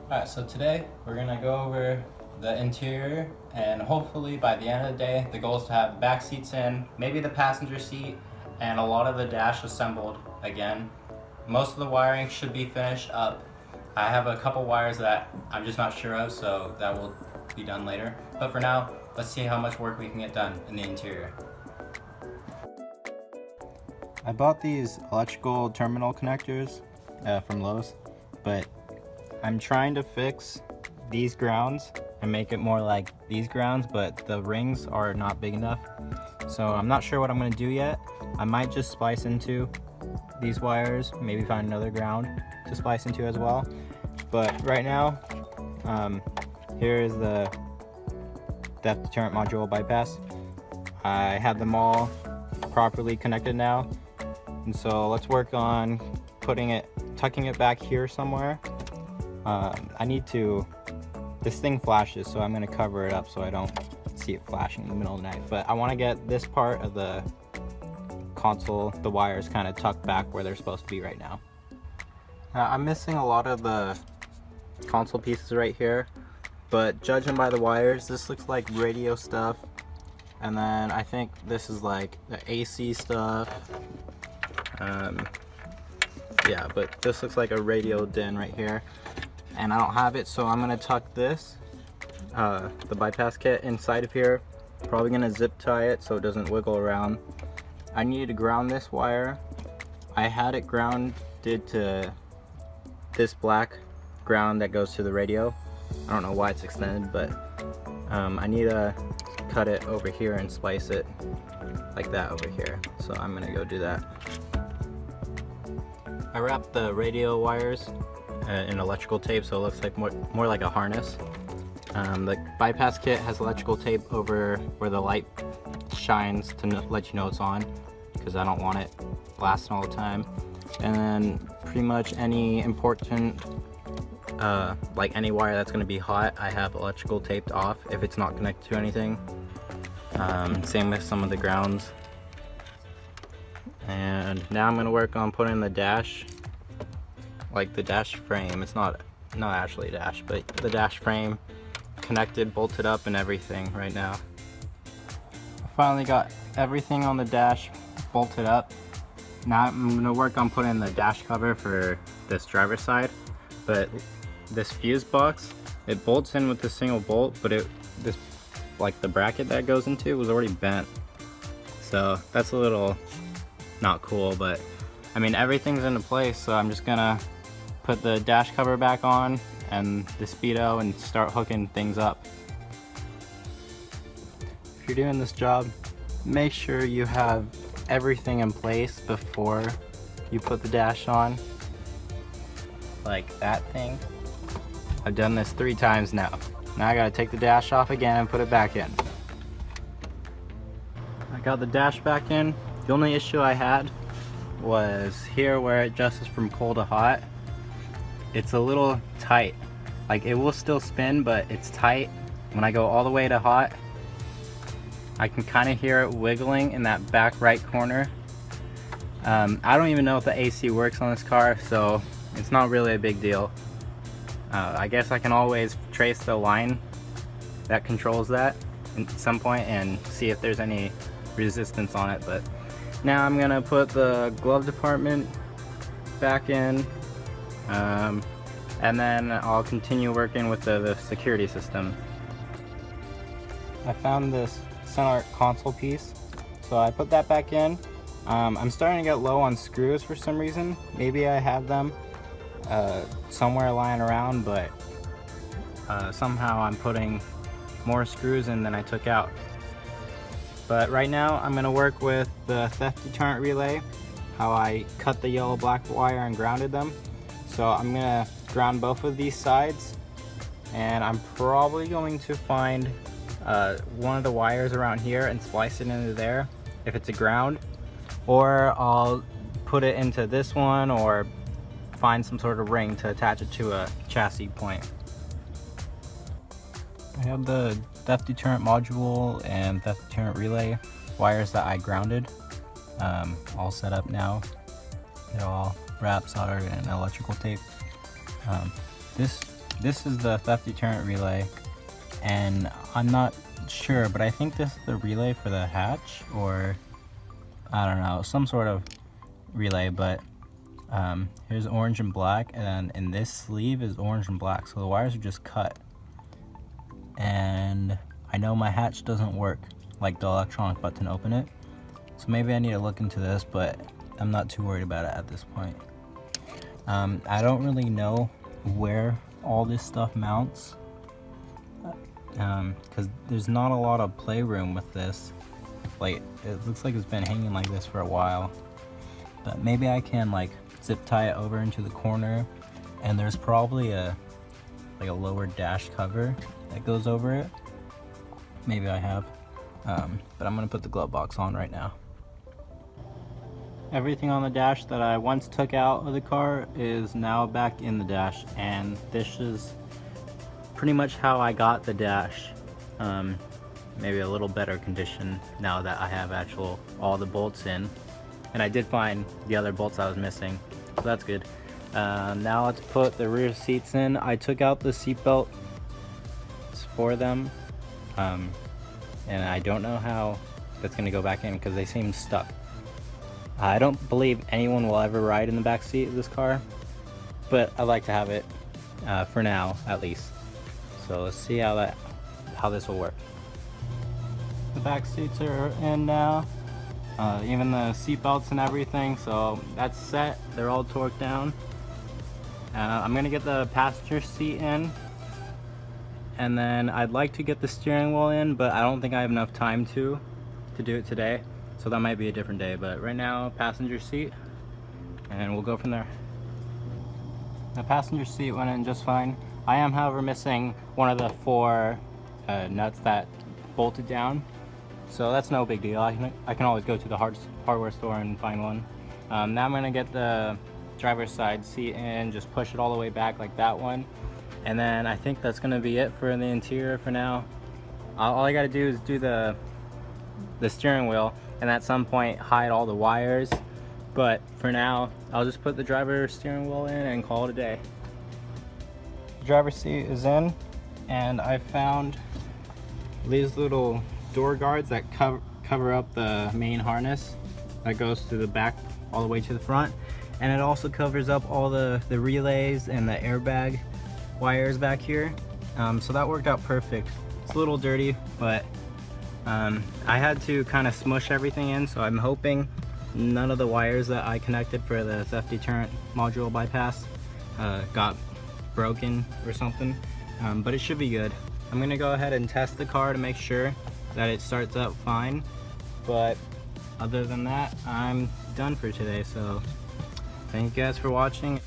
Alright, so today we're gonna go over the interior, and hopefully by the end of the day the goal is to have back seats in, maybe the passenger seat, and a lot of the dash assembled again. Most of the wiring should be finished up. I have a couple wires that I'm just not sure of, so that will be done later. But for now, let's see how much work we can get done in the interior. I bought these electrical terminal connectors from Lowe's, but I'm trying to fix these grounds and make it more like these grounds, but the rings are not big enough. So I'm not sure what I'm gonna do yet. I might just splice into these wires, maybe find another ground to splice into as well. But right now, here is the theft deterrent module bypass. I have them all properly connected now. And so let's work on tucking it back here somewhere. This thing flashes, so I'm gonna cover it up so I don't see it flashing in the middle of the night. But I wanna get this part of the console, the wires kind of tucked back where they're supposed to be right now. I'm missing a lot of the console pieces right here, but judging by the wires, this looks like radio stuff. And then I think this is like the AC stuff. Yeah, but this looks like a radio DIN right here. And I don't have it, so I'm gonna tuck this, the bypass kit, inside of here. Probably gonna zip tie it so it doesn't wiggle around. I needed to ground this wire. I had it grounded to this black ground that goes to the radio. I don't know why it's extended, but I need to cut it over here and splice it like that over here. So I'm gonna go do that. I wrapped the radio wires in electrical tape so it looks like more like a harness. The bypass kit has electrical tape over where the light shines to let you know it's on, because I don't want it blasting all the time. And then pretty much any important, like any wire that's going to be hot, I have electrical taped off if it's not connected to anything. Same with some of the grounds. And now I'm going to work on putting the dash, like the dash frame. It's not actually a dash, but the dash frame connected, bolted up and everything right now. I finally got everything on the dash bolted up. Now I'm going to work on putting the dash cover for this driver's side. But this fuse box, it bolts in with a single bolt, but like the bracket that goes into was already bent. So that's a little not cool, but I mean everything's into place, so I'm just gonna put the dash cover back on and the speedo and start hooking things up. If you're doing this job, make sure you have everything in place before you put the dash on, like that thing. I've done this 3 times now. Now I gotta take the dash off again and put it back in. I got the dash back in. The only issue I had was here where it adjusts from cold to hot. It's a little tight. Like it will still spin, but it's tight. When I go all the way to hot, I can kind of hear it wiggling in that back right corner. I don't even know if the AC works on this car, so it's not really a big deal. I guess I can always trace the line that controls that at some point and see if there's any resistance on it. But now I'm gonna put the glove department back in, and then I'll continue working with the security system. I found this center console piece, so I put that back in. I'm starting to get low on screws for some reason. Maybe I have them somewhere lying around, but somehow I'm putting more screws in than I took out. But right now I'm gonna work with the theft deterrent relay, how I cut the yellow black wire and grounded them. So I'm gonna ground both of these sides, and I'm probably going to find one of the wires around here and splice it into there if it's a ground, or I'll put it into this one or find some sort of ring to attach it to a chassis point. I have the theft deterrent module and theft deterrent relay wires that I grounded all set up now. They're all wrapped, soldered, and electrical tape. This this is the theft deterrent relay, and I'm not sure, but I think this is the relay for the hatch, or I don't know, some sort of relay. But here's orange and black, and in this sleeve is orange and black, so the wires are just cut. And I know my hatch doesn't work, like the electronic button to open it, so maybe I need to look into this, but I'm not too worried about it at this point. I don't really know where all this stuff mounts, because there's not a lot of playroom with this. Like, it looks like it's been hanging like this for a while, but maybe I can like zip tie it over into the corner, and there's probably a lower dash cover that goes over it. Maybe I have, but I'm gonna put the glove box on right now. Everything on the dash that I once took out of the car is now back in the dash, and this is pretty much how I got the dash. Maybe a little better condition now that I have all the bolts in, and I did find the other bolts I was missing, so that's good. Now let's put the rear seats in. I took out the seat belt for them, and I don't know how that's gonna go back in because they seem stuck. I don't believe anyone will ever ride in the back seat of this car, but I'd like to have it for now at least. So let's see how this will work. The back seats are in now, even the seat belts and everything, so that's set. They're all torqued down. I'm gonna get the passenger seat in, and then I'd like to get the steering wheel in, but I don't think I have enough time to do it today. So that might be a different day, but right now, passenger seat, and we'll go from there. The passenger seat went in just fine. I am, however, missing one of the 4 nuts that bolted down, so that's no big deal. I can always go to the hardware store and find one. Now I'm gonna get the driver's side seat in, just push it all the way back like that one, and then I think that's gonna be it for the interior for now. All I gotta do is do the steering wheel, and at some point hide all the wires, but for now I'll just put the driver's steering wheel in and call it a day. The driver's seat is in, and I found these little door guards that cover up the main harness that goes through the back all the way to the front, and it also covers up all the relays and the airbag wires back here, so that worked out perfect. It's a little dirty, but I had to kind of smush everything in, so I'm hoping none of the wires that I connected for the theft deterrent module bypass got broken or something, but it should be good. I'm gonna go ahead and test the car to make sure that it starts up fine, but other than that, I'm done for today. So thank you guys for watching.